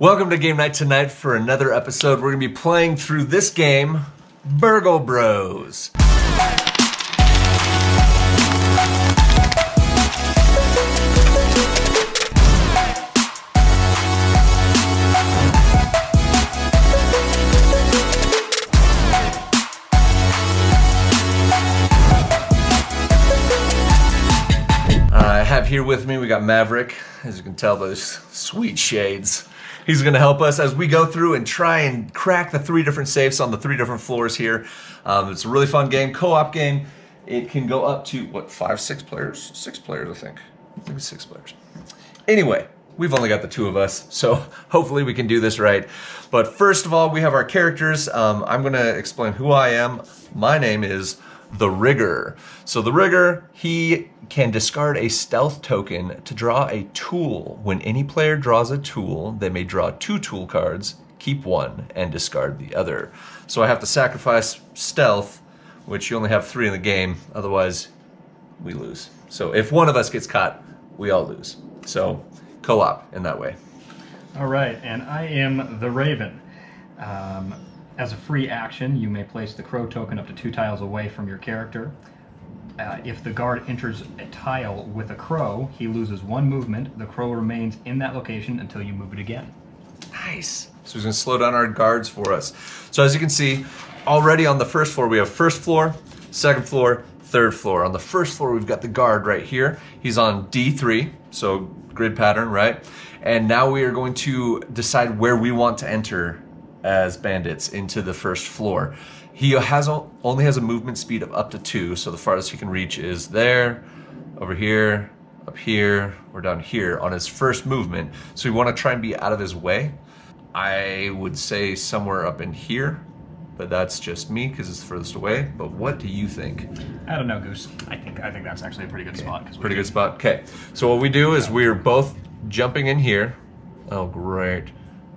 Welcome to game night tonight for another episode. We're going to be playing through this game, Burgle Bros. I have here with me, we got Maverick, as you can tell by those sweet shades. He's going to help us as we go through and try and crack the 3 different safes on the 3 different floors here. It's a really fun game, co-op game. It can go up to, what, 5, 6 players? 6 players, I think. Maybe 6 players. Anyway, we've only got the 2 of us, so hopefully we can do this right. But first of all, we have our characters. I'm going to explain who I am. My name is the Rigger. So the Rigger, he can discard a stealth token to draw a tool. When any player draws a tool, they may draw 2 tool cards, keep 1, and discard the other. So I have to sacrifice stealth, which you only have 3 in the game, otherwise we lose. So if one of us gets caught, we all lose. So co-op in that way. All right, and I am the Raven. As a free action, you may place the crow token up to 2 tiles away from your character. If the guard enters a tile with a crow, he loses 1 movement. The crow remains in that location until you move it again. Nice. So he's going to slow down our guards for us. So as you can see, already on the first floor, we have first floor, second floor, third floor. On the first floor, we've got the guard right here. He's on D3, so grid pattern, right? And now we are going to decide where we want to enter as bandits into the first floor. He only has a movement speed of up to 2, so the farthest he can reach is there, over here, up here, or down here on his first movement. So we want to try and be out of his way. I would say somewhere up in here, but that's just me because it's furthest away. But what do you think? I don't know, Goose. I think that's actually a pretty good spot. Pretty good spot. Okay, so what we do is we're both jumping in here. Oh, great.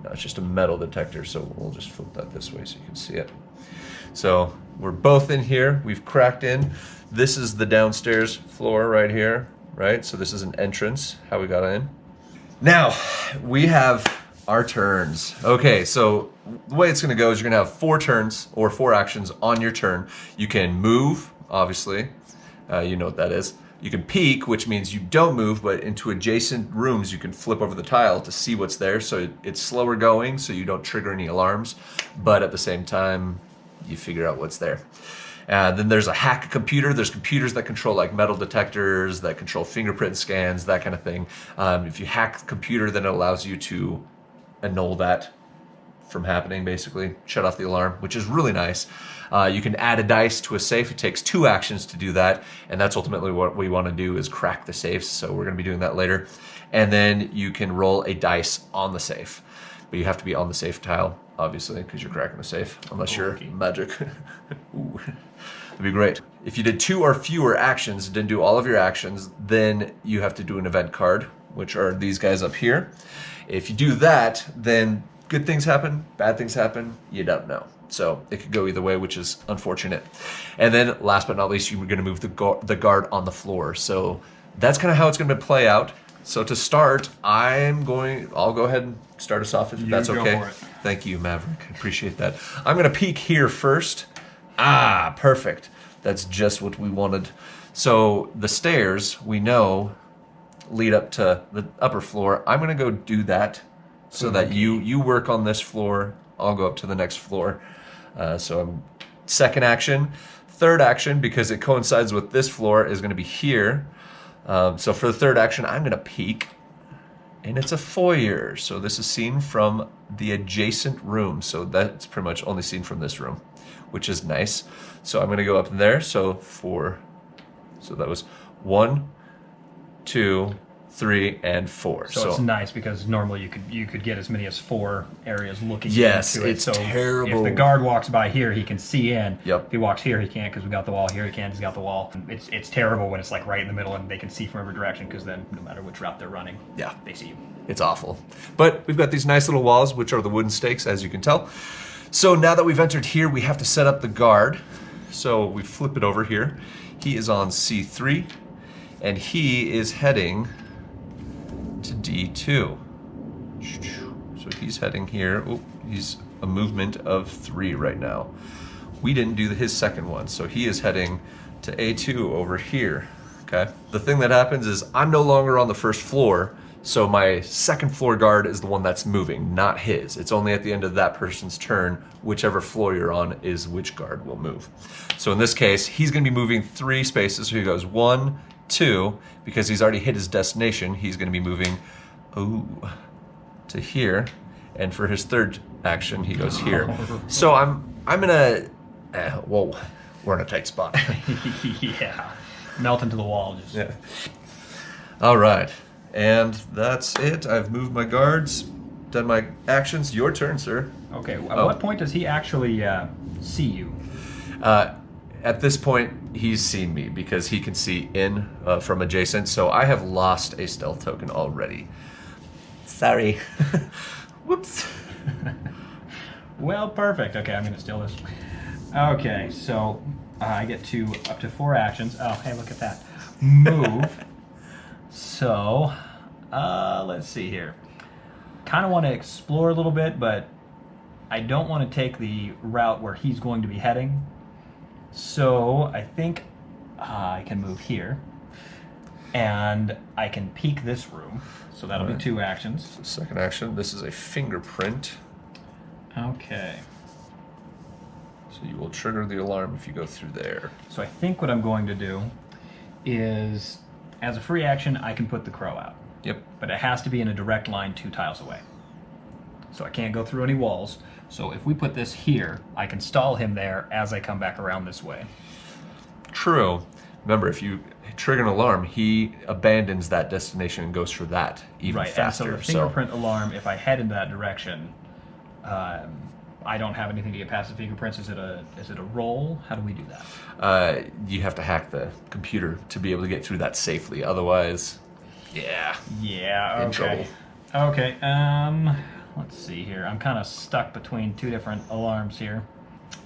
No, it's just a metal detector, so we'll just flip that this way so you can see it. So we're both in here. We've cracked in. This is the downstairs floor right here, right? So this is an entrance, how we got in. Now, we have our turns. Okay, so the way it's going to go is you're going to have 4 turns or 4 actions on your turn. You can move, obviously. You know what that is. You can peek, which means you don't move, but into adjacent rooms you can flip over the tile to see what's there. So it's slower going, so you don't trigger any alarms, but at the same time, you figure out what's there. Then there's a hack computer. There's computers that control like metal detectors, that control fingerprint scans, that kind of thing. If you hack the computer, then it allows you to annul that from happening, basically, shut off the alarm, which is really nice. You can add a dice to a safe. It takes 2 actions to do that, and that's ultimately what we want to do is crack the safes, so we're going to be doing that later. And then you can roll a dice on the safe, but you have to be on the safe tile, obviously, because you're cracking the safe, unless you're magic. Ooh, that'd be great. If you did 2 or fewer actions, didn't do all of your actions, then you have to do an event card, which are these guys up here. If you do that, then good things happen, bad things happen, you don't know. So it could go either way, which is unfortunate. And then last but not least, you're going to move the guard on the floor. So that's kind of how it's going to play out. So to start, I'll go ahead and start us off if that's okay. For it. Thank you, Maverick. I appreciate that. I'm going to peek here first. Ah, perfect. That's just what we wanted. So the stairs, we know, lead up to the upper floor. I'm going to go do that so that you work on this floor. I'll go up to the next floor. So I'm second action. Third action, because it coincides with this floor, is going to be here. So for the third action, I'm going to peek, and it's a foyer. So this is seen from the adjacent room. So that's pretty much only seen from this room, which is nice. So I'm going to go up there. So that was 1, 2, 3, and 4. So it's nice because normally you could get as many as 4 areas looking yes, into it. it's so terrible. If the guard walks by here, he can see in. Yep. If he walks here, he can't because we got the wall. Here he can, he's got the wall. It's terrible when it's like right in the middle and they can see from every direction because then no matter which route they're running, yeah, they see you. It's awful. But we've got these nice little walls, which are the wooden stakes, as you can tell. So now that we've entered here, we have to set up the guard. So we flip it over here. He is on C3, and he is heading to D2. So he's heading here. Oh, he's a movement of 3 right now. We didn't do his second one, so he is heading to A2 over here. Okay. The thing that happens is I'm no longer on the first floor, so my second floor guard is the one that's moving, not his. It's only at the end of that person's turn, whichever floor you're on is which guard will move. So in this case, he's going to be moving 3 spaces. So he goes 1, 2, because he's already hit his destination. He's going to be moving, to here, and for his third action, he goes here. So I'm gonna. Whoa, we're in a tight spot. Yeah, melt into the wall. Just. Yeah. All right. And that's it. I've moved my guards, done my actions. Your turn, sir. Okay, at what point does he actually see you? At this point, he's seen me because he can see in from adjacent. So I have lost a stealth token already. Sorry. Whoops. Well, perfect. Okay, I'm going to steal this. Okay, so I get up to 4 actions. Oh, hey, look at that. Move. So, let's see here. Kind of want to explore a little bit, but I don't want to take the route where he's going to be heading. So, I think I can move here. And I can peek this room. So that'll be 2 actions. Second action. This is a fingerprint. Okay. So you will trigger the alarm if you go through there. So I think what I'm going to do is, as a free action, I can put the crow out. Yep. But it has to be in a direct line 2 tiles away. So I can't go through any walls. So if we put this here, I can stall him there as I come back around this way. True. Remember, if you trigger an alarm, he abandons that destination and goes for that even faster. And so the fingerprint alarm, if I head in that direction, I don't have anything to get past the fingerprints. Is it a roll? How do we do that? You have to hack the computer to be able to get through that safely. Otherwise, yeah. Yeah, okay. In trouble. Okay, let's see here. I'm kind of stuck between 2 different alarms here.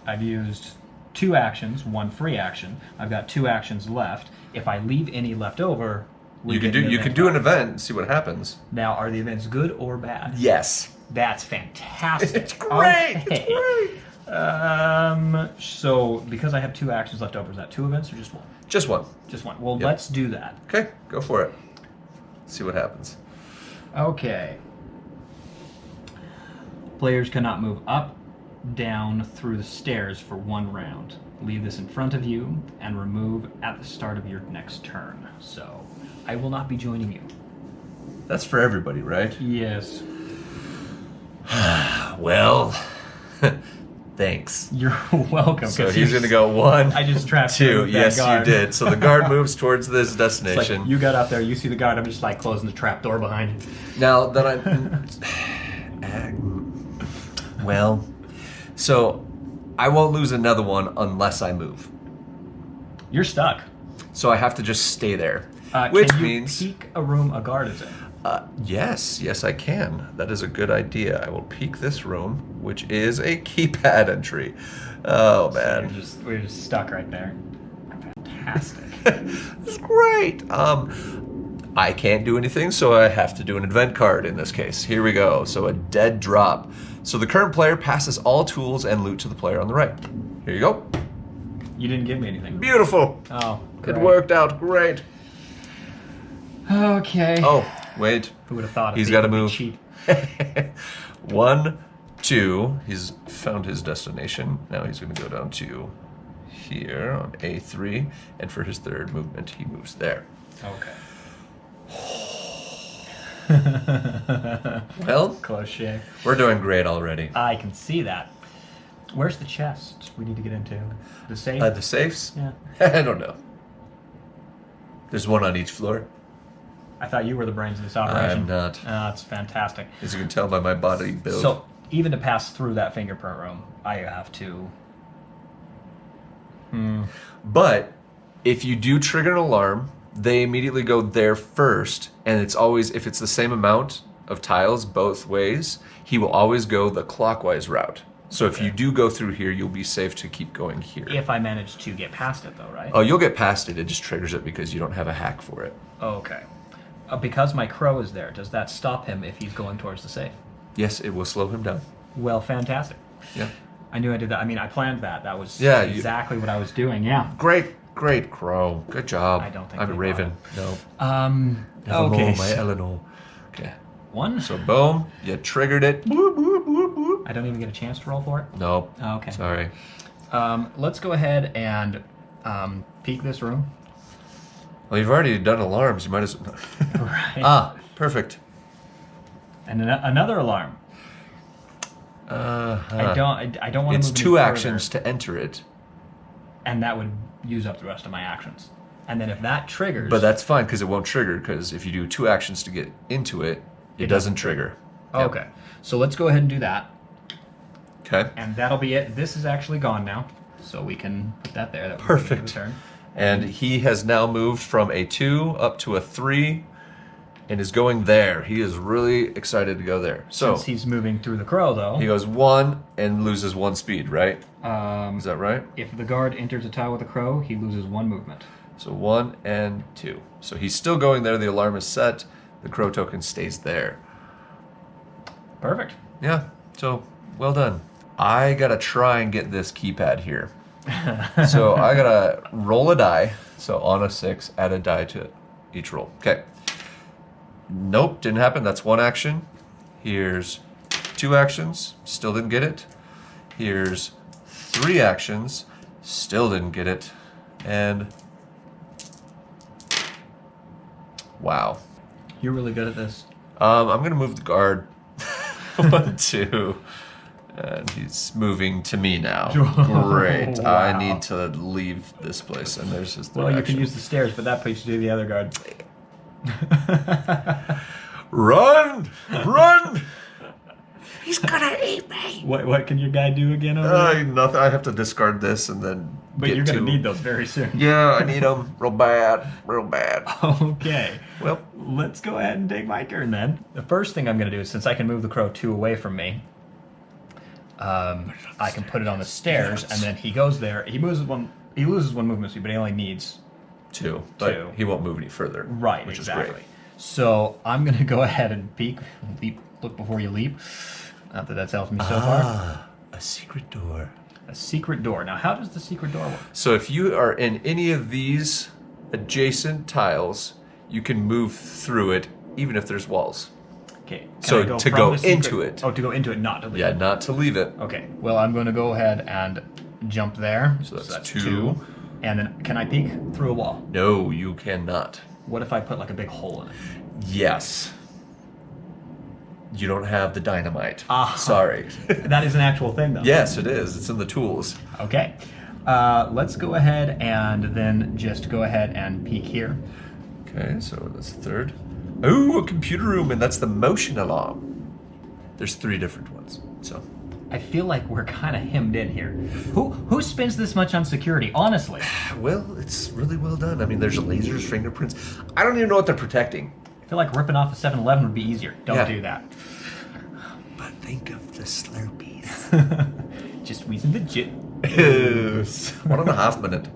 I've used 2 actions, 1 free action. I've got 2 actions left. If I leave any left over, You can do an event and see what happens. Now, are the events good or bad? Yes. That's fantastic. It's great. Okay. It's great. So because I have 2 actions left over, is that 2 events or just 1? Just 1. Just 1. Well, Yep. let's do that. Okay, go for it. See what happens. Okay. Players cannot move up, down, through the stairs for 1 round. Leave this in front of you and remove at the start of your next turn. So, I will not be joining you. That's for everybody, right? Yes. Well, thanks. You're welcome. So he's going to go 1, I just trapped 2. that Yes, guard. you did. So the guard moves towards this It's destination. like you got out there, you see the guard, I'm just like closing the trap door behind him. Now that well, so I won't lose another one unless I move. You're stuck. So I have to just stay there, which can you means peek a room a guard is in? yes, I can. That is a good idea. I will peek this room, which is a keypad entry. Oh man, We're just stuck right there. Fantastic. it's great. I can't do anything, so I have to do an event card in this case. Here we go. So a dead drop. So the current player passes all tools and loot to the player on the right. Here you go. You didn't give me anything. Beautiful. Oh, great. It worked out great. Okay. Oh, wait. Who would have thought? He's got to be move. cheap. 1, 2. He's found his destination. Now he's going to go down to here on A3, and for his third movement, he moves there. Okay. Well, Close shave. we're doing great already. I can see that. Where's the chest we need to get into? The safe? The safes? Yeah. I don't know. There's 1 on each floor. I thought you were the brains of this operation. I'm not. It's fantastic. As you can tell by my body build. So, even to pass through that fingerprint room, I have to... But if you do trigger an alarm, they immediately go there first, and it's always, if it's the same amount of tiles both ways, he will always go the clockwise route. So if you do go through here, you'll be safe to keep going here. If I manage to get past it, though, right? Oh, you'll get past it. It just triggers it because you don't have a hack for it. Okay. Because my crow is there, does that stop him if he's going towards the safe? Yes, it will slow him down. Well, fantastic. Yeah. I knew I did that. I mean, I planned that. That was Yeah, exactly what I was doing. Yeah. Great, Crow. Good job. I don't think I'm a they Raven. No. Okay. My Eleanor. Okay. One. So boom, you triggered it. Boop, boop, boop, boop. I don't even get a chance to roll for it. No. Okay. Sorry. Let's go ahead and peek this room. Well, you've already done alarms. You might as well. Right. Ah, perfect. And another alarm. I don't want to move It's any 2 further, actions to enter it. and that would use up the rest of my actions. And then if that triggers, But that's fine because it won't trigger. Because if you do 2 actions to get into it, it doesn't trigger. Yep. okay. So let's go ahead and do that, Okay. and that'll be it. This is actually gone now, so we can put that there. That was Perfect. the turn. And he has now moved from a 2 up to a 3 and is going there. He is really excited to go there. So Since he's moving through the crow, though, he goes 1 and loses 1 speed, right? Is that right? if the guard enters a tile with a crow, he loses 1 movement. So 1 and 2. So he's still going there. The alarm is set. The crow token stays there. Perfect. Yeah. So well done. I gotta try and get this keypad here. So I gotta roll a die. So on a 6, add a die to each roll. Okay. Nope, didn't happen. That's 1 action. Here's 2 actions. Still didn't get it. Here's 3 actions. Still didn't get it. And wow. You're really good at this. I'm gonna move the guard. 1, 2. And he's moving to me now. Great. Wow. I need to leave this place. And there's his third Well, you action. can use the stairs, but that puts you to the other guard. Run! Run! He's gonna eat me. What can your guy do again over there? Nothing. I have to discard this and then. But get you're going to- to need those very soon. Yeah, I need them real bad, real bad. Okay. Well, Let's go ahead and take my turn then. The first thing I'm going to do is, since I can move the crow 2 away from me, I can put it on the stairs, and then he goes there. He loses 1 movement speed, but he only needs 2, but 2. he won't move any further. right. which Exactly. is great. So I'm going to go ahead and peek, leap, look before you leap. Not that that's helped me so far. A secret door. A secret door. Now, how does the secret door work? So if you are in any of these adjacent tiles, you can move through it, even if there's walls. Okay. Can So I go to from go the secret- into it. Oh, to go into it, not to leave. Yeah, it. not to leave it. Okay. Well, I'm going to go ahead and jump there. So that's 2. And then, can I peek through a wall? No, you cannot. What if I put like a big hole in it? Yes. You don't have the dynamite. Ah. Sorry. That is an actual thing, though. Yes, it is. It's in the tools. Okay. Let's go ahead and then just go ahead and peek here. Okay, so that's the 3rd. Oh, a computer room, and that's the motion alarm. There's 3 different ones. So I feel like we're kind of hemmed in here. Who spends this much on security? Honestly. well, it's really well done. I mean, there's lasers, fingerprints. I don't even know what they're protecting. I feel like ripping off a 7-Eleven would be easier. Don't Yeah. do that. But think of the Slurpees. Just squeezing the jit. 1.5 minute.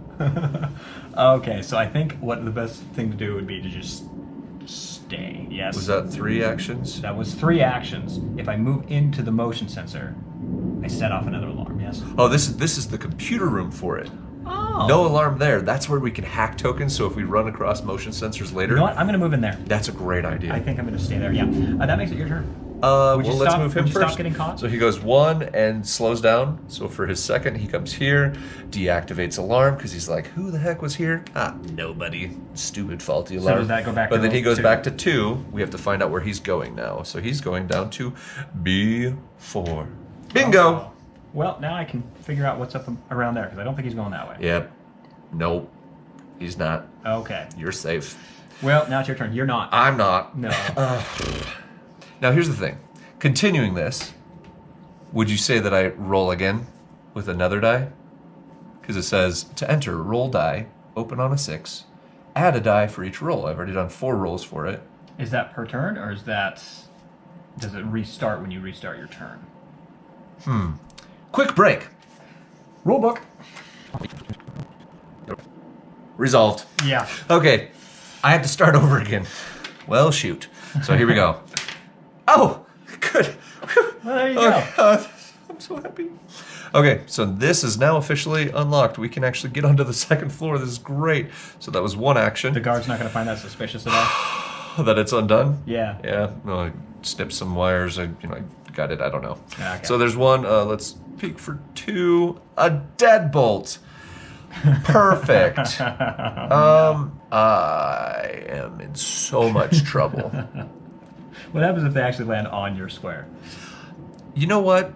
Okay, so I think what the best thing to do would be to just stay. Yes. Was that 3 actions? That was 3 actions. If I move into the motion sensor, I set off another alarm. Yes. Oh, this is the computer room for it. Oh. No alarm there. That's where we can hack tokens. So if we run across motion sensors later, You know what? I'm going to move in there. that's a great idea. I think I'm going to stay there. Yeah. That makes it your turn. Well, you let's stop- move him would you first. stop getting caught? So he goes 1 and slows down. So for his second, he comes here, deactivates alarm because he's like, "Who the heck was here? Ah, nobody. Stupid, faulty alarm." does that go back But to then he goes 2? back to 2. We have to find out where he's going now. So he's going down to B4. Bingo. Oh. Well, now I can figure out what's up around there because I don't think he's going that way. Yep. Nope. He's not. Okay. You're safe. Well, now it's your turn. You're not. I'm not. No. Now here's the thing. Continuing this, would you say that I roll again with another die? Because it says to enter, roll die, open on a 6, add a die for each roll. I've already done 4 rolls for it. Is that per turn, or is that... Does it restart when you restart your turn? Quick break. Rulebook. Resolved. Yeah. Okay, I have to start over again. Well, shoot. So here we go. Oh, good. Well, there you go. I'm so happy. Okay, so this is now officially unlocked. We can actually get onto the second floor. This is great. So that was one action. The guard's not going to find that suspicious at all? That it's undone? Yeah. Yeah. No, I snipped some wires. I got it. I don't know. Okay. So there's one. Let's peek for 2. A deadbolt. Perfect. I am in so much trouble. What happens if they actually land on your square? You know what?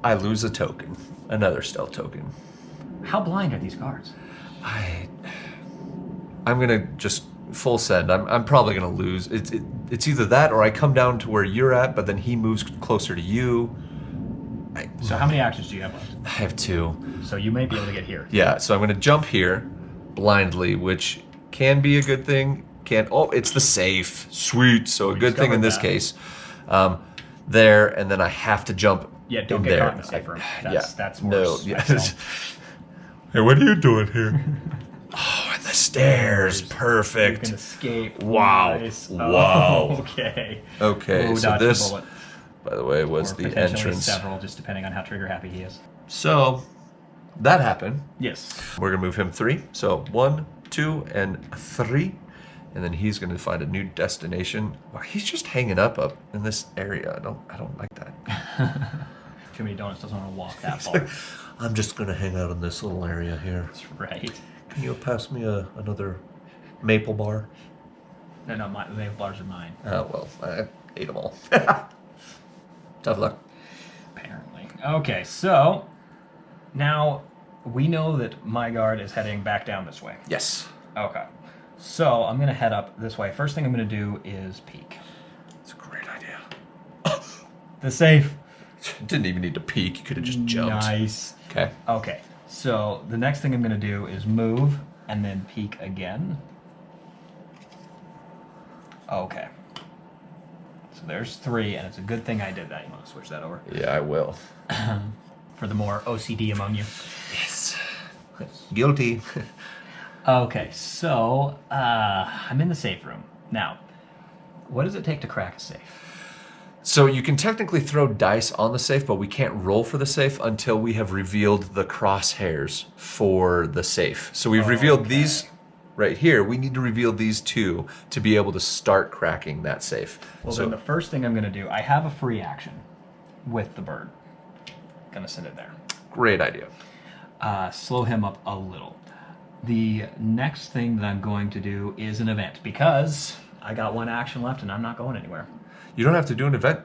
I lose a token. Another stealth token. How blind are these guards? I'm gonna just full send. I'm probably gonna lose. It's either that or I come down to where you're at, but then he moves closer to you. So how many actions do you have left? I have 2. So you may be able to get here. Yeah, so I'm gonna jump here blindly, which can be a good thing. Oh, it's the safe. Sweet. So a good thing in this case. There, and then I have to jump. Yeah, don't get caught in the safe room. That's worse. No, hey, what are you doing here? Oh, and the stairs. Perfect. You can escape. Wow. Nice. Wow. Okay. Okay, so dodge a this, bullet. by the way, was Or the potentially entrance. several, just depending on how trigger happy he is. So that happened. Yes. We're gonna move him 3. So 1, 2, and 3. And then he's going to find a new destination. Wow, he's just hanging up in this area. I don't like that. Too many donuts, doesn't want to walk that far. I'm just going to hang out in this little area here. That's right. Can you pass me another maple bar? No, the maple bars are mine. Oh, well, I ate them all. Tough luck. Apparently. Okay, so now we know that my guard is heading back down this way. Yes. Okay. So I'm going to head up this way. First thing I'm going to do is peek. That's a great idea. The safe. Didn't even need to peek. You could have just jumped. Nice. Okay. Okay. So the next thing I'm going to do is move and then peek again. Okay. So there's 3, and it's a good thing I did that. You want to switch that over? Yeah, I will. For the more OCD among you. Yes. Guilty. Okay, so I'm in the safe room. Now, what does it take to crack a safe? So you can technically throw dice on the safe, but we can't roll for the safe until we have revealed the crosshairs for the safe. So we've revealed these right here. We need to reveal these 2 to be able to start cracking that safe. Well, so then the first thing I'm going to do, I have a free action with the bird. Going to send it there. great idea. Slow him up a little. The next thing that I'm going to do is an event, because I got 1 action left and I'm not going anywhere. You don't have to do an event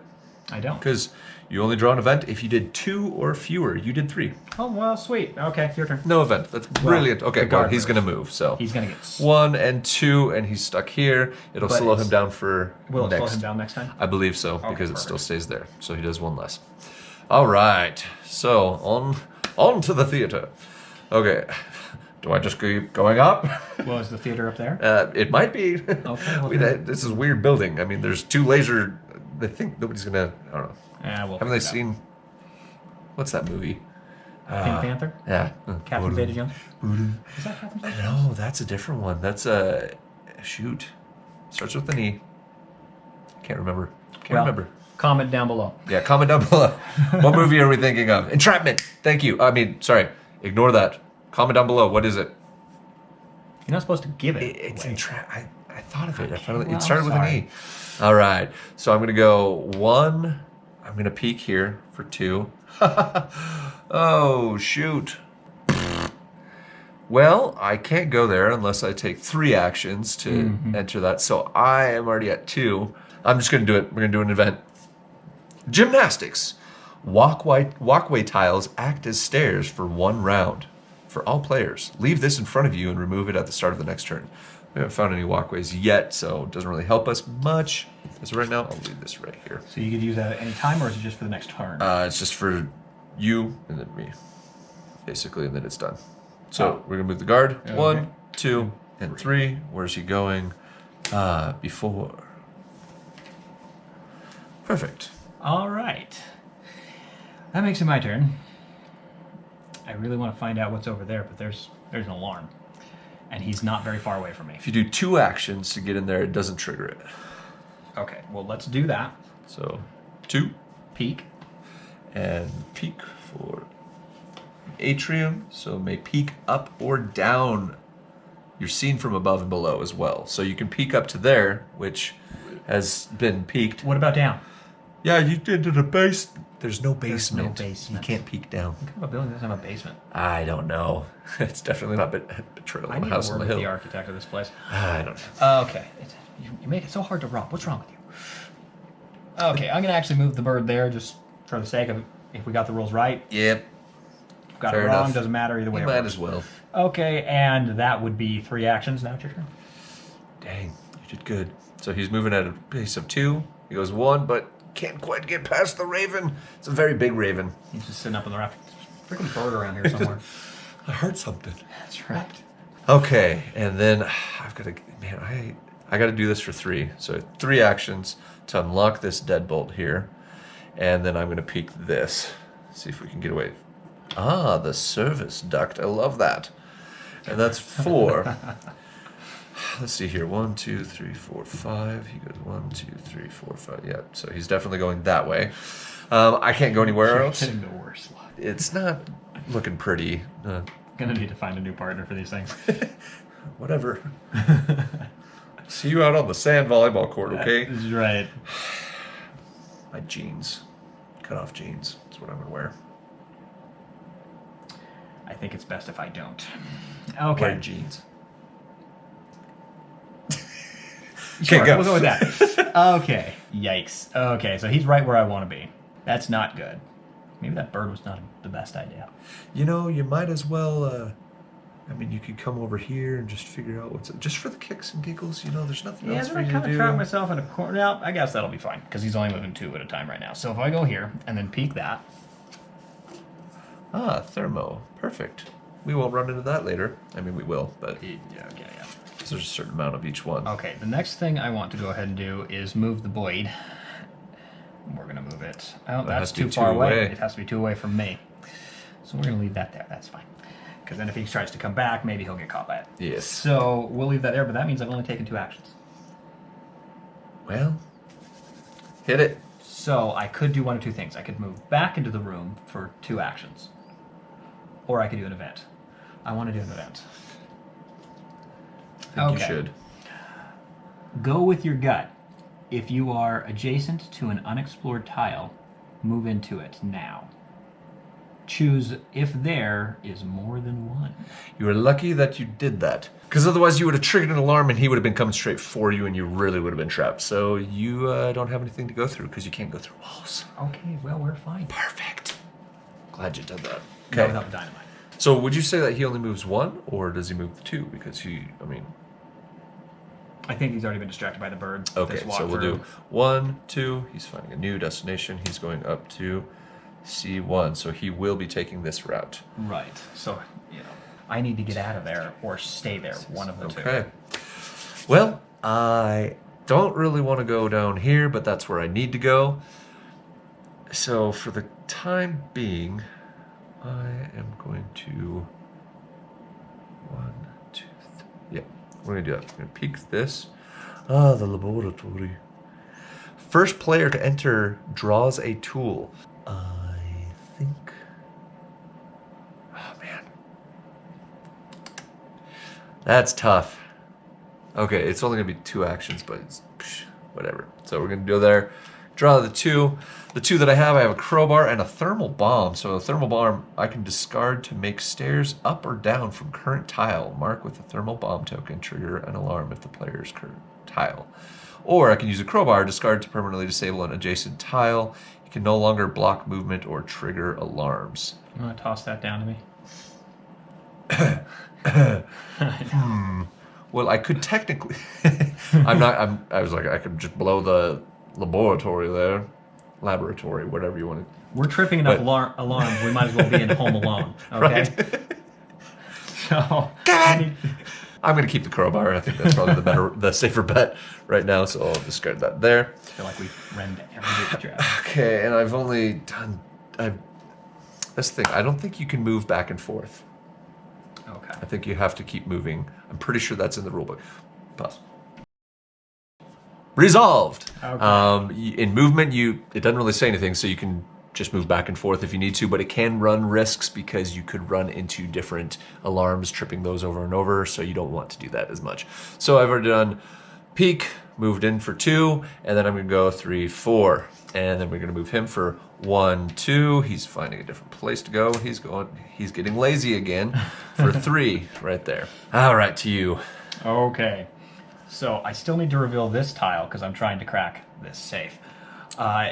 I don't. because you only draw an event if you did 2 or fewer. You did 3. Oh, well, sweet. Okay, your turn. No event. That's brilliant. Okay, the well, guard he's moves. going to move. So He's going to get... 1 and 2, and he's stuck here. It'll But slow it's- him down for Will it next. slow him down next time? I believe so, because it perfect. still stays there. So he does 1 less. All right. So on to the theater. Okay. Do I just keep going up? Well, is the theater up there? It might be. Okay, well, This is a weird building. I mean, there's 2 laser. I think nobody's gonna. I don't know. Yeah, we'll Haven't they figure it seen? What's that movie? out. Pink Panther? Yeah. Captain Zeta-Jones? Is that Captain Zeta-Jones? No, that's a different one. That's a shoot. Starts with an E. Can't remember. Can't remember. Comment down below. Yeah, comment down below. What movie are we thinking of? Entrapment. Thank you. I mean, sorry. Ignore that. Comment down below. What is it? You're not supposed to give it It's away. I thought of it. I finally. well, It started with sorry. an E. All right. So I'm gonna go 1. I'm gonna peek here for 2. Oh shoot. Well, I can't go there unless I take 3 actions to enter that. So I am already at 2. I'm just gonna do it. We're gonna do an event. Gymnastics. Walkway tiles act as stairs for 1 round. For all players, leave this in front of you and remove it at the start of the next turn. We haven't found any walkways yet, so it doesn't really help us much. So right now, I'll leave this right here. So you could use that at any time, or is it just for the next turn? It's just for you and then me, basically, and then it's done. So we're gonna move the guard. Okay. 1, 2, and 3. Where's he going? Before. Perfect. All right. That makes it my turn. I really want to find out what's over there, but there's an alarm. And he's not very far away from me. If you do 2 actions to get in there, it doesn't trigger it. Okay, well, let's do that. So 2, peek. And peek for atrium, so may peek up or down. You're seen from above and below as well. So you can peek up to there, which has been peeked. What about down? Yeah, you did to the base. There's no basement. There's no basement. You can't peek down. What kind of a building doesn't have a basement? I don't know. It's definitely not Betrayal I of a need to House on work the with Hill. the architect of this place. I don't know. Okay. You make it so hard to rob. What's wrong with you? Okay, I'm going to actually move the bird there just for the sake of if we got the rules right. Yep. Got Fair it wrong, enough. doesn't matter either way. You it might works. as well. Okay, and that would be 3 actions. Now it's your turn. Dang, you did good. So he's moving at a pace of 2. He goes 1, but can't quite get past the raven. It's a very big raven. He's just sitting up in the raft. Freaking bird around here somewhere. I heard something. That's right. Okay, and then I've got to, man, I got to do this for 3. So 3 actions to unlock this deadbolt here, and then I'm going to peek this. See if we can get away. Ah, the service duct. I love that. And that's 4. Let's see here. 1, 2, 3, 4, 5. He goes 1, 2, 3, 4, 5. Yeah, so he's definitely going that way. I can't go anywhere else. Getting the worst luck. It's not looking pretty. Gonna need to find a new partner for these things. Whatever. See you out on the sand volleyball court, okay? That's right. My jeans. Cut off jeans. That's what I'm going to wear. I think it's best if I don't. Wear Okay. jeans. Sure, Okay, go. we'll go with that. Okay. Yikes. Okay, so he's right where I want to be. That's not good. Maybe that bird was not the best idea. You know, you might as well, I mean, you could come over here and just figure out what's... Just for the kicks and giggles, you know, there's nothing Yeah, else then for I you kind to of do. trap myself in a corner. Now, I guess that'll be fine, because he's only moving 2 at a time right now. So if I go here and then peek that. Ah, thermo. Perfect. We won't run into that later. I mean, we will, but Yeah. there's a certain amount of each one. Okay, the next thing I want to go ahead and do is move the blade. We're going to move it. Oh, That that's has to be too far two away. away. It has to be 2 away from me. So we're going to leave that there. That's fine. Because then if he tries to come back, maybe he'll get caught by it. Yes. So we'll leave that there, but that means I've only taken 2 actions. Well, hit it. So I could do one of 2 things. I could move back into the room for 2 actions. Or I could do an event. I want to do an event. I think you should. Go with your gut. If you are adjacent to an unexplored tile, move into it now. Choose if there is more than 1. You were lucky that you did that. Because otherwise you would have triggered an alarm and he would have been coming straight for you and you really would have been trapped. So you don't have anything to go through because you can't go through walls. Okay, well, we're fine. Perfect. Glad you did that. Not Okay. without the dynamite. So would you say that he only moves 1 or does he move 2? Because I think he's already been distracted by the bird. Okay, This walk so we'll through. do 1, 2. He's finding a new destination. He's going up to C1. So he will be taking this route. Right. So, I need to get out of there or stay there. One of the two. Okay. Well, I don't really want to go down here, but that's where I need to go. So for the time being, I am going to 1, 2, 3. Yeah, we're going to do that. I'm going to peek this. Ah, the laboratory. First player to enter draws a tool. I think... Oh, man. That's tough. Okay, it's only going to be 2 actions, but it's whatever. So we're going to go there, draw the 2. The 2 that I have a crowbar and a thermal bomb. So a thermal bomb I can discard to make stairs up or down from current tile. Mark with a thermal bomb token, trigger an alarm if the player's current tile. Or I can use a crowbar, discard to permanently disable an adjacent tile. You can no longer block movement or trigger alarms. You want to toss that down to me? Well, I could technically... I was like, I could just blow the laboratory there. Laboratory, whatever you want to... We're tripping enough alarms. We might as well be in Home Alone. Okay. Right. So... God! I'm going to keep the crowbar. I think that's probably the safer bet right now, so I'll discard that there. I feel like we've run every draft. Okay, and I've only done... That's the thing. I don't think you can move back and forth. Okay. I think you have to keep moving. I'm pretty sure that's in the rulebook. Pause. Resolved. Okay. In movement, it doesn't really say anything, so you can just move back and forth if you need to, but it can run risks because you could run into different alarms, tripping those over and over, so you don't want to do that as much. So I've already done peek, moved in for 2, and then I'm going to go 3, 4. And then we're going to move him for 1, 2. He's finding a different place to go. He's getting lazy again for 3 right there. All right, to you. Okay. So I still need to reveal this tile because I'm trying to crack this safe.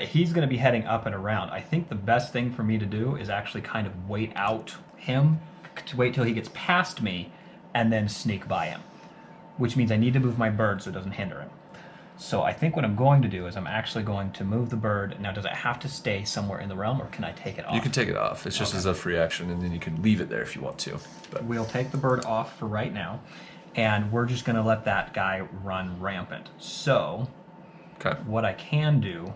He's going to be heading up and around. I think the best thing for me to do is actually kind of wait out him, to wait till he gets past me, and then sneak by him. Which means I need to move my bird so it doesn't hinder him. So I think what I'm going to do is I'm actually going to move the bird. Now, does it have to stay somewhere in the realm, or can I take it off? You can take it off. It's just as a free action, and then you can leave it there if you want to. But we'll take the bird off for right now, and we're just going to let that guy run rampant. So what I can do,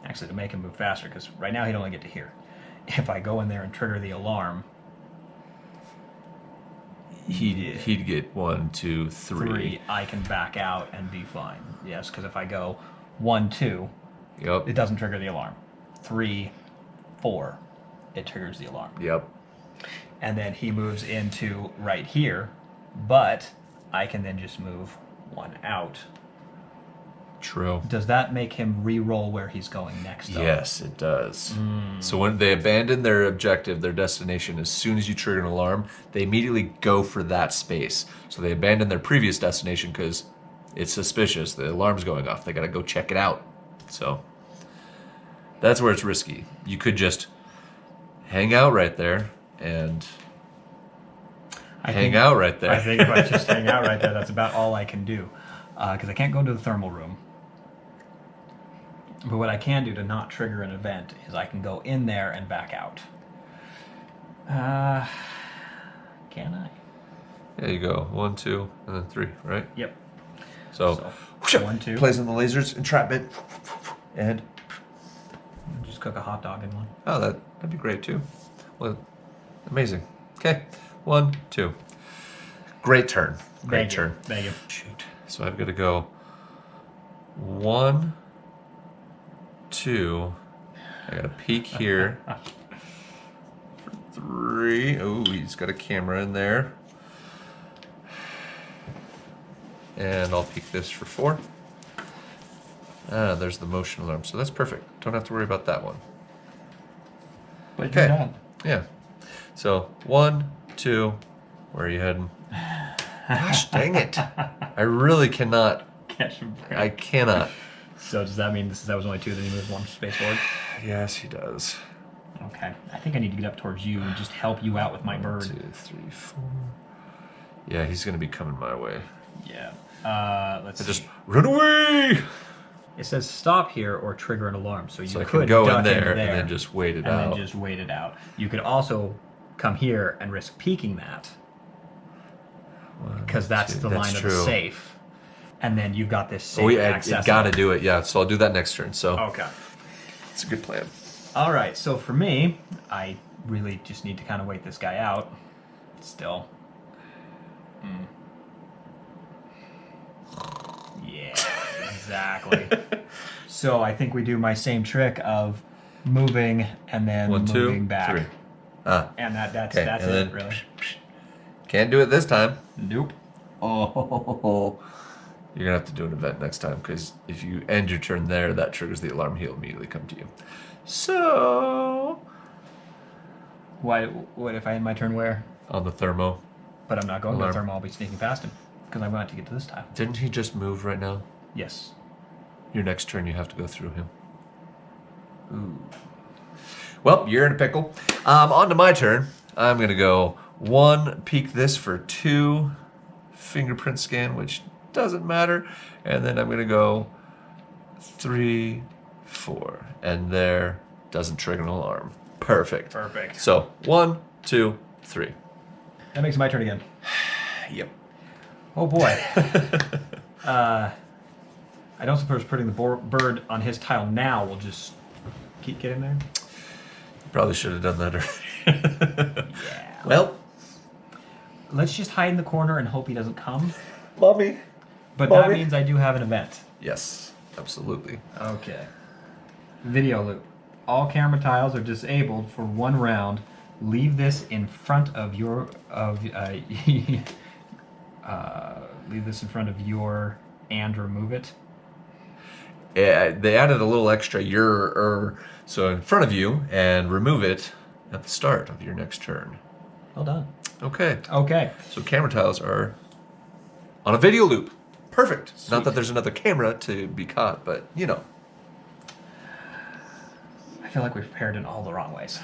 actually to make him move faster, because right now he'd only get to here. If I go in there and trigger the alarm, he'd get 1, 2, 3. I can back out and be fine. Yes, because if I go 1, 2, Yep. it doesn't trigger the alarm. 3, 4, it triggers the alarm. Yep. And then he moves into right here, but I can then just move 1 out. True. Does that make him re-roll where he's going next, though? Yes, it does. So when they abandon their objective, their destination, as soon as you trigger an alarm, they immediately go for that space. So they abandon their previous destination because it's suspicious. The alarm's going off. They got to go check it out. So that's where it's risky. You could just hang out right there and hang out right there. I think if I just hang out right there, that's about all I can do. Because I can't go into the thermal room. But what I can do to not trigger an event is I can go in there and back out. Can I? Yeah, you go 1, 2, and then 3, right? Yep. So 1, 2. plays on the lasers, entrapment, and Just cook a hot dog in one. oh, that'd be great too. Well, amazing. Okay, 1, 2. Great turn. Great turn. Thank you. Shoot. So I've got to go 1, 2. I got to peek here. For 3. Oh, he's got a camera in there. And I'll peek this for 4. There's the motion alarm. So that's perfect. Don't have to worry about that one. But Okay. you're done. Yeah. So 1, 2. Where are you heading? Gosh dang it. I really cannot. Catch him. I cannot. So does that mean that was only 2 that he moves 1 space forward? Yes, he does. Okay. I think I need to get up towards you and just help you out with my 1, bird. 2, 3, 4. Yeah, he's going to be coming my way. Yeah. Let's Just run away! It says stop here or trigger an alarm. So you So I could can go duck in there into and then just wait it and out. then just wait it out. You could also come here and risk peeking that, because that's the line of the safe. And then you've got this safe access. Got to do it, yeah. So I'll do that next turn. So Okay. it's a good plan. All right. So for me, I really just need to kind of wait this guy out. Still. Yeah, exactly. So I think we do my same trick of moving and then 1, 2, moving back. 3. And that's Okay, it, and then- really. Can't do it this time. Nope. Oh, you're gonna have to do an event next time because if you end your turn there, that triggers the alarm. He'll immediately come to you. So What if I end my turn where? on the thermo, But I'm not going to Alarm. the thermal. I'll be sneaking past him because I want to get to this tile. didn't he just move right now? Yes. Your next turn, you have to go through him. Ooh. Well, you're in a pickle. On to my turn. I'm gonna go 1, peek this for 2, fingerprint scan, which doesn't matter, and then I'm gonna go 3, 4, and there doesn't trigger an alarm. Perfect. Perfect. So 1, 2, 3. That makes it my turn again. Yep. Oh boy. I don't suppose putting the bird on his tile now will just keep getting there. Probably should have done that earlier. Yeah. Well, Let's just hide in the corner and hope he doesn't come. mommy. But Mommy. that means I do have an event. Yes. Absolutely. Okay. Video loop. All camera tiles are disabled for 1 round. Leave this in front of your leave this in front of your and remove it. Yeah, they added a little extra so in front of you and remove it at the start of your next turn. Well done. Okay. Okay. So camera tiles are on a video loop. Perfect. Sweet. Not that there's another camera to be caught, but you know. I feel like we've prepared in all the wrong ways.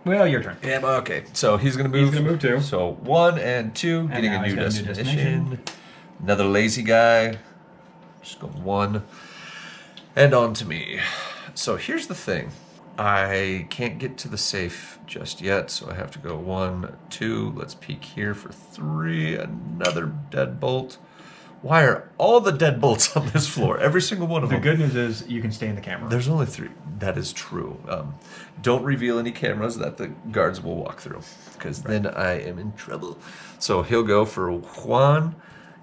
Well, your turn. Yeah, okay. So he's gonna move. He's gonna move too. So 1 and 2, getting now a new he's got a new destination. destination. Another lazy guy. Just go 1. And on to me. So here's the thing. I can't get to the safe just yet, so I have to go 1, 2. Let's peek here for 3. Another deadbolt. Why are all the deadbolts on this floor? Every single one of The them. good news is you can stay in the camera. There's only 3. That is true. Don't reveal any cameras that the guards will walk through, because then I am in trouble. So he'll go for Juan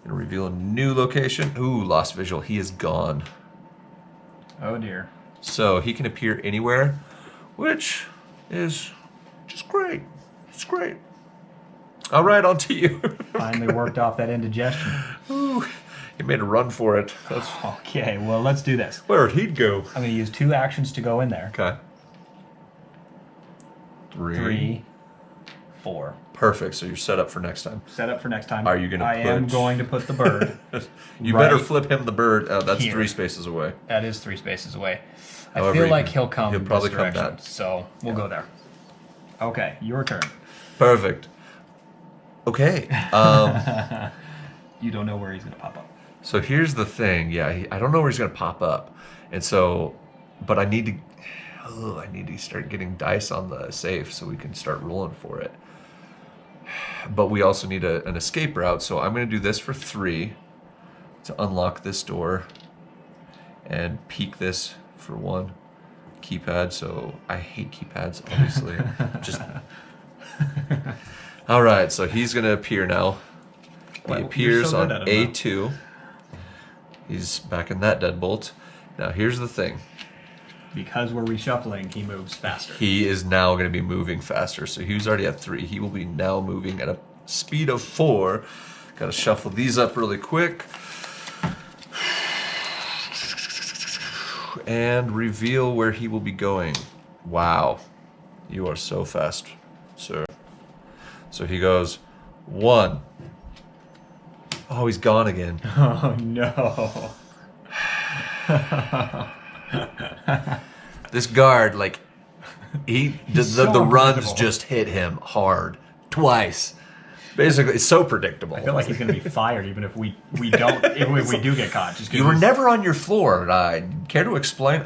and reveal a new location. Ooh, lost visual. He is gone. Oh dear. So he can appear anywhere, which is just great. It's great. All right, on to you. Finally worked off that indigestion. Ooh, he made a run for it. That's Okay, well, let's do this. where'd he go? I'm going to use 2 actions to go in there. Okay. 3, 4. Perfect. So you're set up for next time. Set up for next time. Are you gonna I am put- going to put the bird. You Right better flip him the bird. That's here. 3 spaces away. That is 3 spaces away. I However, feel he like can- he'll come he'll probably this come direction, that. so we'll go there. Okay, your turn. Perfect. Okay. You don't know where he's going to pop up. So here's the thing. Yeah, I don't know where he's going to pop up. And so, but I need to start getting dice on the safe so we can start rolling for it. But we also need an escape route. So I'm going to do this for 3 to unlock this door and peek this for 1 keypad. So I hate keypads, obviously. Just all right. So he's going to appear now. He Well, you're appears so on good at him now. A2. He's back in that deadbolt. Now here's the thing. Because we're reshuffling, he moves faster. He is now going to be moving faster. So he was already at 3. He will be now moving at a speed of 4. Got to shuffle these up really quick. And reveal where he will be going. Wow. You are so fast, sir. So he goes 1. Oh, he's gone again. Oh, no. This guard, like, the so runs unpredictable. just hit him hard twice. Basically, it's so predictable. I feel like he's going to be fired even if we don't, if we do get caught. Just 'cause You were he's- never on your floor. Care to explain?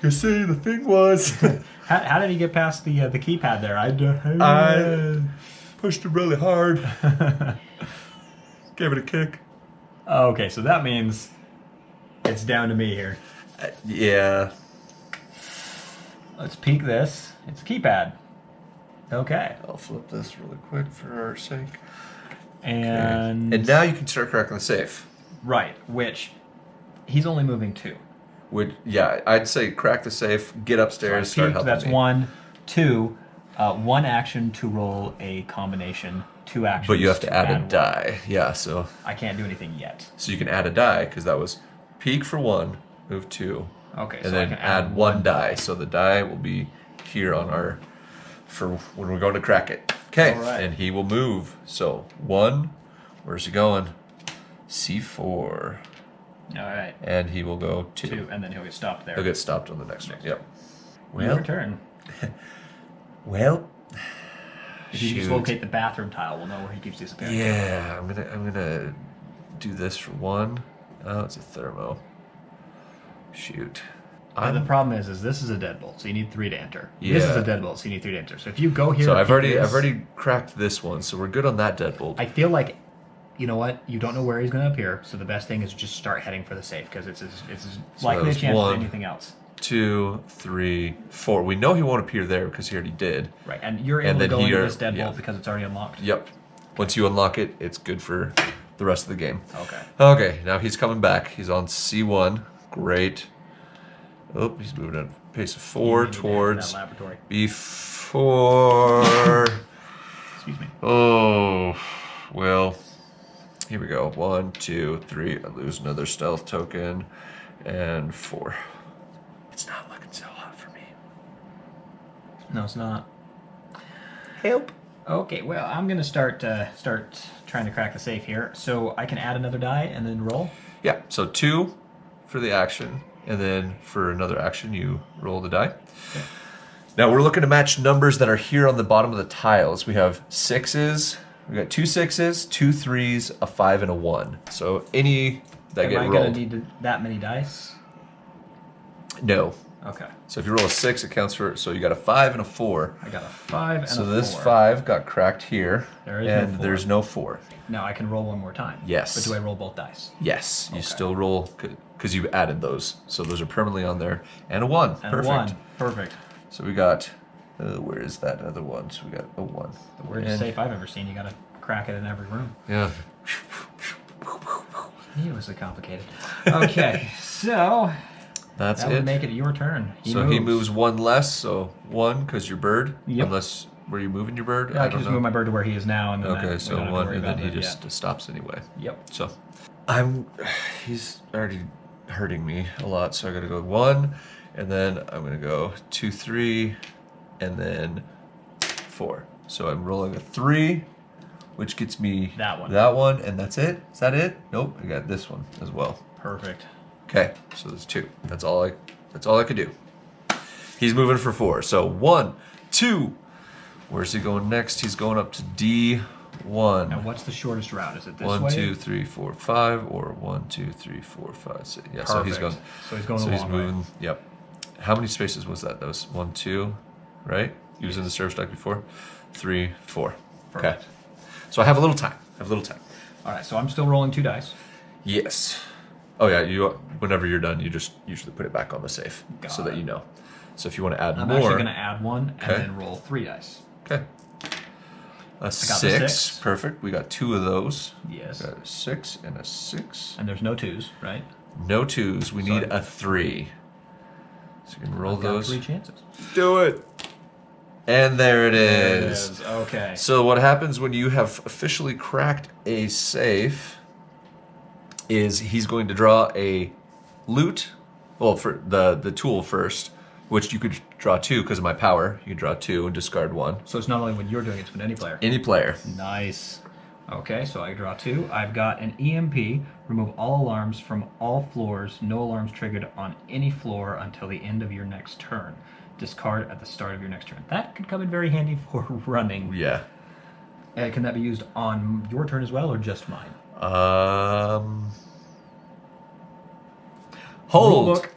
You see, the thing was, How did he get past the keypad there? I pushed it really hard. Gave it a kick. Okay, so that means it's down to me here. Yeah. Let's peek this. It's a keypad. Okay. I'll flip this really quick for our sake. And And now you can start cracking the safe. right, which he's only moving 2. Yeah, I'd say crack the safe, get upstairs, So I start peeked, helping that's me. 1, 2. 1 action to roll a combination. 2 actions. But you have to add a one. die. Yeah, so I can't do anything yet. you can add a die, because that was peek for 1, move 2, Okay, and so then I can add 1 die. So the die will be here on our, for when we're going to crack it. Okay, All right. and he will move. So 1, where's he going? C4, All right. and he will go 2. 2, and then he'll get stopped there. He'll get stopped on the next one. Yep. Your turn. Well, If you just shoot. locate the bathroom tile, we'll know where he keeps disappearing. Yeah, I'm gonna do this for 1. Oh, it's a thermo. Shoot. The problem is this is a deadbolt, so you need 3 to enter. Yeah. This is a deadbolt, so you need 3 to enter. So if you go here, So and I've peek this, already cracked this one, so we're good on that deadbolt. I feel like, you know what? You don't know where he's going to appear, so the best thing is just start heading for the safe because it's as likely a that's chance as 1. anything else. 2, 3, 4. We know he won't appear there because he already did. Right, and you're And able to then go into here- this deadbolt yeah. because it's already unlocked. Yep. Once you unlock it, it's good for the rest of the game. Okay. Okay, now he's coming back. He's on C1. Great. Oh, he's moving at a pace of 4 towards that laboratory. B4. Excuse me. Oh, well, here we go. 1, 2, 3. I lose another stealth token. And 4. It's not looking so hot for me. No, it's not. Help. Okay, well, I'm gonna start trying to crack the safe here. So I can add another die and then roll. Yeah, so 2 for the action, and then for another action, you roll the die. Okay. Now we're looking to match numbers that are here on the bottom of the tiles. We have 6s. We got 2 6s, 2 3s, a 5, and a 1. So any that get Am I rolled. gonna need that many dice? No. Okay. So if you roll a 6, it counts for. So you got a 5 and a 4. I got a 5 and a 4. So this 5 got cracked here, There is and no 4. there's no 4. Now I can roll one more time. Yes. But do I roll both dice? Yes, you Okay. still roll because you added those, so those are permanently on there, and a 1. And Perfect. a 1. Perfect. So we got. Where is that other one? So we got a 1. The weirdest safe I've ever seen. You gotta crack it in every room. Yeah. Needlessly complicated. Okay, so That's that it. would make it your turn. He moves 1 less, so 1 because you're bird. Yep. Unless were you moving your bird? Yeah, I can just move my bird to where he is now, and then Okay, we so don't have to 1, worry and then about he that just stops anyway. Yep. So he's already hurting me a lot, so I gotta go 1, and then I'm gonna go 2 3, and then 4. So I'm rolling a 3, which gets me That one. That one, and that's it. Is that it? Nope. I got this one as well. Perfect. Okay, so there's 2. That's all I could do. He's moving for 4. So 1, 2. Where's he going next? He's going up to D1. Now, what's the shortest route? Is it this 1, way? 2, 3, 4, 5, or 1, 2, 3, 4, 5, 6. Yeah, so he's going. So he's going So the he's long moving. way. Yep. How many spaces was that? That was 1, 2, right? He was in the service deck before. 3, 4. Okay. Perfect. So I have a little time. All right, so I'm still rolling 2 dice. Yes. Oh yeah. You. Whenever you're done, you just usually put it back on the safe so Got that it. you know. So if you want to add I'm more. actually going to add 1 Okay. and then roll 3 dice. Okay. A the 6. 6. Perfect. We got 2 of those. Yes. Got a 6 and a 6. And there's no 2s, right? No 2s. We So need a 3. So you can roll I've got those. 3 chances. Do it. And there it There it is. is. Okay. So what happens when you have officially cracked a safe is he's going to draw a loot. Well, for the tool first, which you could draw 2 because of my power. You can draw 2 and discard 1. So it's not only when you're doing it, it's when any player. Any player. Nice. Okay, so I draw 2. I've got an EMP. Remove all alarms from all floors. No alarms triggered on any floor until the end of your next turn. Discard at the start of your next turn. That could come in very handy for running. Yeah. Can that be used on your turn as well, or just mine? Hold. Rulebook.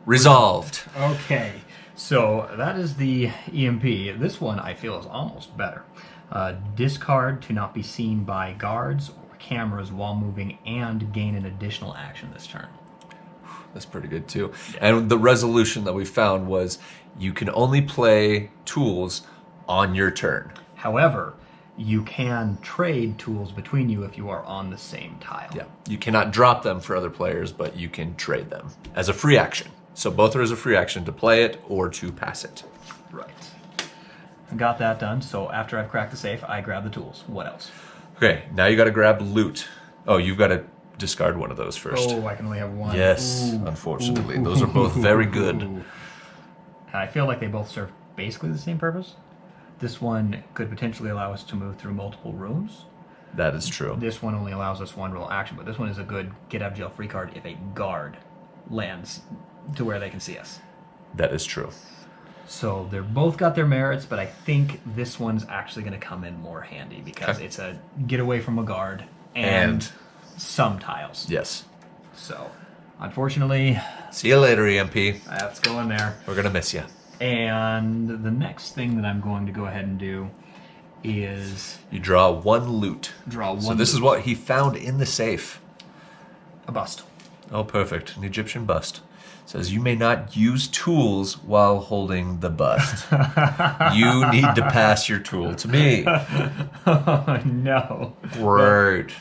Resolved. Okay, so that is the EMP. This one I feel is almost better. Discard to not be seen by guards or cameras while moving and gain an additional action this turn. That's pretty good too. And the resolution that we found was you can only play tools on your turn. However, you can trade tools between you if you are on the same tile. Yeah. You cannot drop them for other players, but you can trade them as a free action. So both are as a free action to play it or to pass it. Right. I got that done. So after I've cracked the safe, I grab the tools. What else? Okay, now you got to grab loot. Oh, you've got to discard one of those first. Oh, I can only have one. Yes, Ooh. unfortunately. Ooh. Those are both very good. Ooh. I feel like they both serve basically the same purpose. This one could potentially allow us to move through multiple rooms. That is true. This one only allows us one roll action, but this one is a good get out of jail free card if a guard lands to where they can see us. That is true. So they're both got their merits, but I think this one's actually going to come in more handy because Okay. it's a get away from a guard And- some tiles. Yes. So, unfortunately, See you later, EMP. that's going there. We're going to miss you. And the next thing that I'm going to go ahead and do is You draw one loot. draw one. So this is what he found in the safe. a bust. Oh, perfect. An Egyptian bust. Says you may not use tools while holding the bust. You need to pass your tool to me. Oh, no. Great.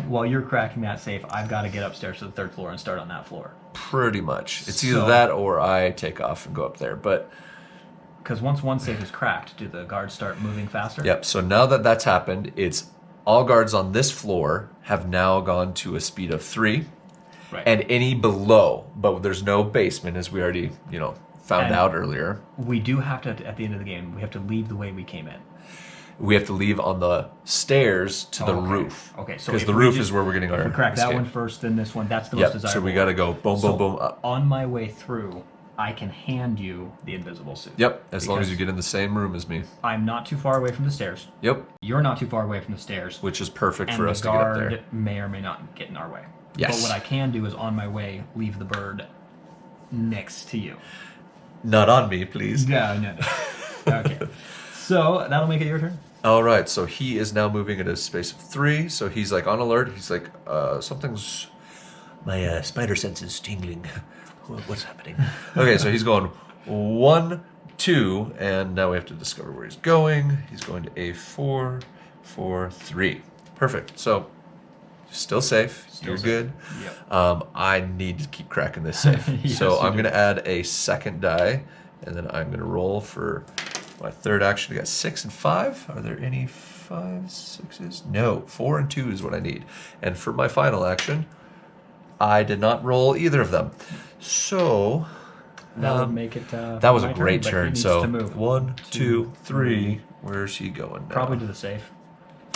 While you're cracking that safe, I've got to get upstairs to the 3rd floor and start on that floor. Pretty much. It's either that or I take off and go up there. But because once one safe is cracked, do the guards start moving faster? yep. So now that that's happened, it's all guards on this floor have now gone to a speed of 3. Right. And any below, but there's no basement, as we already, found out earlier. We do have to, at the end of the game, we have to leave the way we came in. We have to leave on the stairs to the okay. roof. Okay, so because the roof is where we're getting our we crack escape. that one first, then this one. That's the most Yep. desirable. So we got to go boom, boom, boom up. On my way through, I can hand you the invisible suit. Yep. As long as you get in the same room as me. I'm not too far away from the stairs. Yep. You're not too far away from the stairs. Which is perfect and for us to get up there. the guard may or may not get in our way. Yes. But what I can do is on my way leave the bird next to you. Not on me, please. No. Okay. So that'll make it your turn. All right. So he is now moving at a space of 3. So he's like on alert. He's like, something's. My spider sense is tingling. What's happening? Okay. So he's going 1, 2, and now we have to discover where he's going. He's going to A4, 4, 3. Perfect. So. Still safe. You're safe. good. Yep. I need to keep cracking this safe. Yes, so I'm you going to add a 2nd die, and then I'm going to roll for my 3rd action. I got 6 and 5. Are there any 5s, 6s? No. 4 and 2 is what I need. And for my final action, I did not roll either of them. So That would make it. that was my a great but he turn. needs So to move. 1, 2, 3. Where's he going now? Probably to the safe.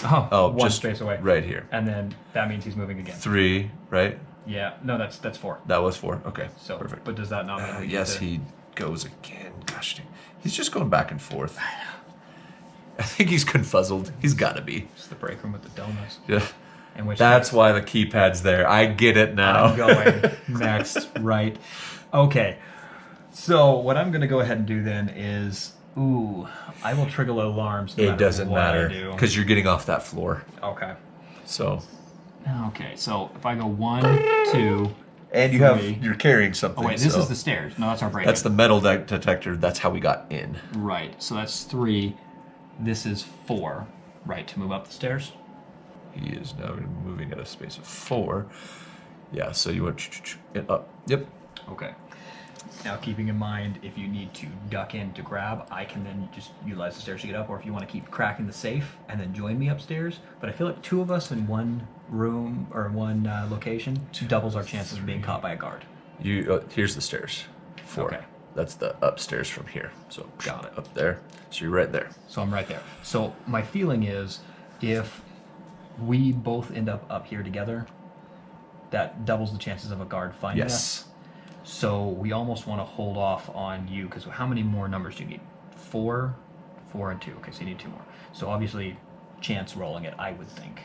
Oh, one just space away. right here. And then that means he's moving again. 3, right? Yeah. No, that's 4. That was 4. Okay. So perfect. But does that not mean we get Yes, to- he goes again. Gosh, dang. He's just going back and forth. I think he's confuzzled. He's got to be. It's the break room with the donuts. Yeah. In which That's why the keypad's there. I get it now. I'm going next, right? Okay. So what I'm going to go ahead and do then is, I will trigger alarms. No It matter doesn't what I matter do. because you're getting off that floor. Okay. So. Okay. So if I go 1, 2. And you 3. you're carrying something. Oh wait, this so is the stairs. No, that's our break. That's the metal detector. That's how we got in. Right. So that's 3. This is 4. Right to move up the stairs. He is now moving at a space of 4. Yeah. So you went up. Yep. Okay. Now, keeping in mind, if you need to duck in to grab, I can then just utilize the stairs to get up, or if you want to keep cracking the safe and then join me upstairs. But I feel like 2 of us in one room or one location doubles our chances of being caught by a guard. You here's the stairs. 4. Okay. That's the upstairs from here. So Got it. up there. So you're right there. So I'm right there. So my feeling is, if we both end up here together, that doubles the chances of a guard finding us. Yes. So we almost want to hold off on you, because how many more numbers do you need? 4, 4, and 2. Okay, so you need 2 more. So obviously, chance rolling it, I would think.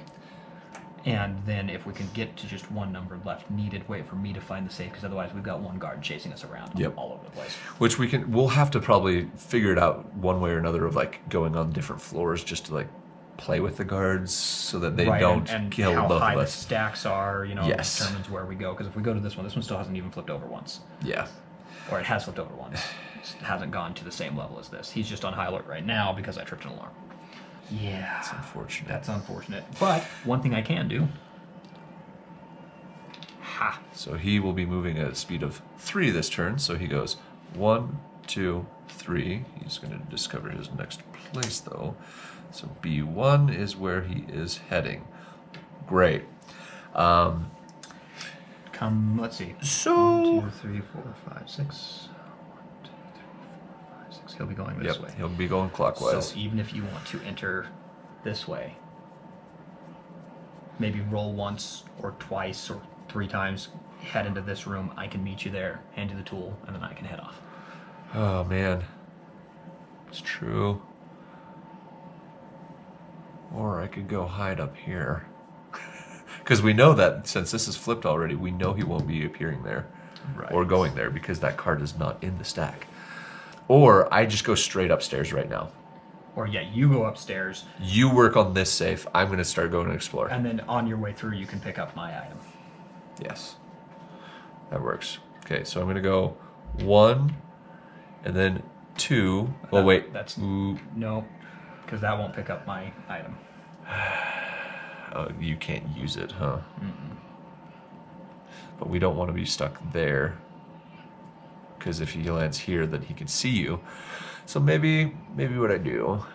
And then if we can get to just 1 number left needed, wait for me to find the safe, because otherwise we've got 1 guard chasing us around all over the place. Which we'll have to probably figure it out one way or another of like going on different floors just to like play with the guards so that they don't and kill how both high of the us. stacks are, Yes. determines where we go. Because if we go to this one still hasn't even flipped over once. Yeah. Or it has flipped over once. It hasn't gone to the same level as this. He's just on high alert right now because I tripped an alarm. Yeah. That's unfortunate. That's unfortunate. But one thing I can do. Ha. So he will be moving at a speed of 3 this turn. So he goes 1, 2, 3. He's going to discover his next place though. So B1 is where he is heading. Great. Let's see. So 1, 2, 3, 4, 5, 6. 1, 2, 3, 4, 5, 6. He'll be going this way. he'll be going clockwise. So even if you want to enter this way, maybe roll once or twice or 3 times, head into this room. I can meet you there, hand you the tool, and then I can head off. Oh man, it's true. Or I could go hide up here. Because we know that since this is flipped already, we know he won't be appearing there or going there because that card is not in the stack. Or I just go straight upstairs right now. Or yeah, you go upstairs, You work on this safe. I'm going to start going to explore. and then on your way through, you can pick up my item. Yes. That works. Okay, so I'm gonna go 1, and then 2. Well, wait. That's Ooh. no, because that won't pick up my item. Oh, you can't use it, huh? But we don't want to be stuck there, because if he lands here, then he can see you. So maybe what I do.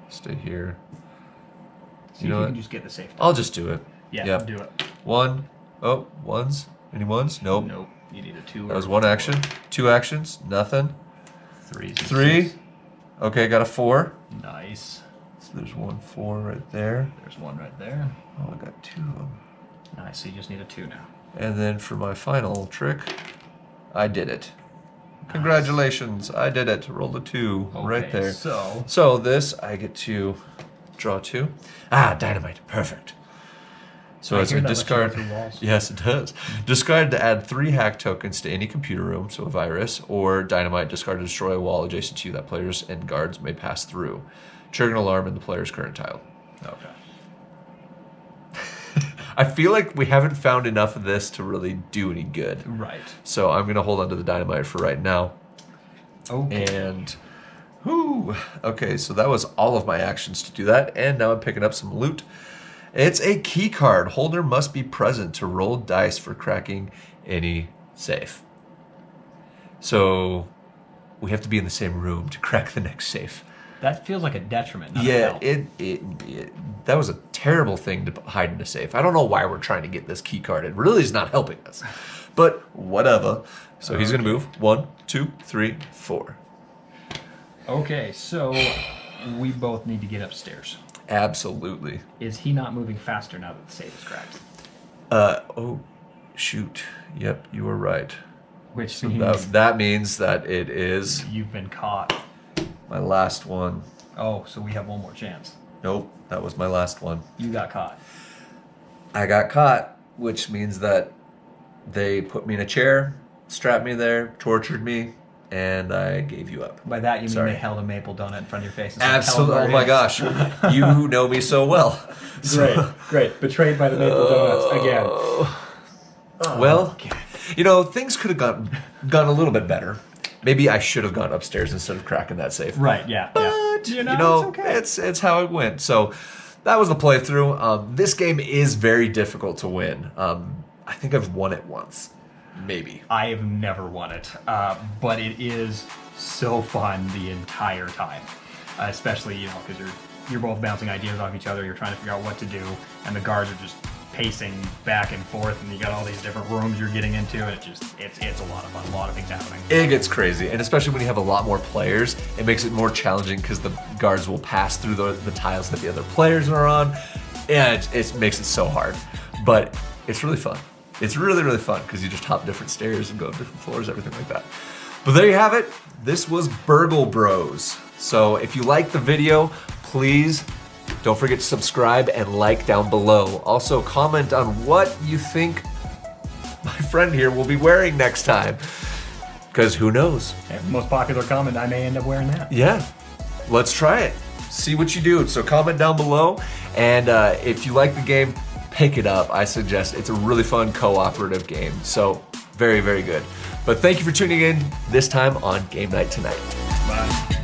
Stay here. See if you can just get the safe. I'll just do it. Yeah, Yep. do it. 1. Oh, ones? Any ones? Nope. Nope. You need a 2. That was 1 action. 2 actions. Nothing. 3. 3. Okay, got a 4. Nice. So there's 1 4 right there. There's 1 right there. Oh, I got 2 of them. Nice. So you just need a 2 now. And then for my final trick, I did it. Congratulations, I did it. Rolled a 2 right there. So this, I get to draw 2. Ah, dynamite. Perfect. So as a discard, yes, it does. Discard to add 3 hack tokens to any computer room, so a virus, or dynamite. Discard to destroy a wall adjacent to you that players and guards may pass through. Trigger an alarm in the player's current tile. Okay. I feel like we haven't found enough of this to really do any good. Right. So I'm gonna hold on to the dynamite for right now. Okay. And, whoo. Okay, so that was all of my actions to do that, and now I'm picking up some loot. It's a key card. Holder must be present to roll dice for cracking any safe. So we have to be in the same room to crack the next safe. That feels like a detriment. Not Yeah, a help. that was a terrible thing to hide in a safe. I don't know why we're trying to get this key card. It really is not helping us. But whatever. So he's going to move 1, 2, 3, 4. Okay, so we both need to get upstairs. Absolutely. Is he not moving faster now that the safe is cracked? Oh, shoot. Yep, you were right. Which So means that means that it is you've been caught. my last one. Oh, so we have one more chance. Nope, that was my last one. You got caught. I got caught, which means that they put me in a chair, strapped me there, tortured me, and I gave you up. By that you mean Sorry. they held a maple donut in front of your face and said, Absolutely. "Tell Oh them my where it gosh. You know me so well. Great. Betrayed by the maple donuts again. Well, you know, things could have gone a little bit better. Maybe I should have gone upstairs instead of cracking that safe. Right, yeah. But, yeah. you know, it's okay. it's how it went. So that was the playthrough. This game is very difficult to win. I think I've won it once. Maybe. I have never won it, but it is so fun the entire time. Especially, you know, because you're both bouncing ideas off each other, you're trying to figure out what to do, and the guards are just pacing back and forth, and you got all these different rooms you're getting into, and it's a lot of fun, a lot of things happening. It gets crazy, and especially when you have a lot more players, it makes it more challenging because the guards will pass through the tiles that the other players are on, and it makes it so hard. But it's really fun. It's really, really fun because you just hop different stairs and go up different floors, everything like that. But there you have it. This was Burgle Bros. So if you liked the video, please don't forget to subscribe and like down below. Also, comment on what you think my friend here will be wearing next time. Because who knows? And most popular comment, I may end up wearing that. Yeah, let's try it. See what you do. So comment down below. And if you like the game, pick it up. I suggest it's a really fun cooperative game. So very, very good. But thank you for tuning in this time on Game Night Tonight. Bye.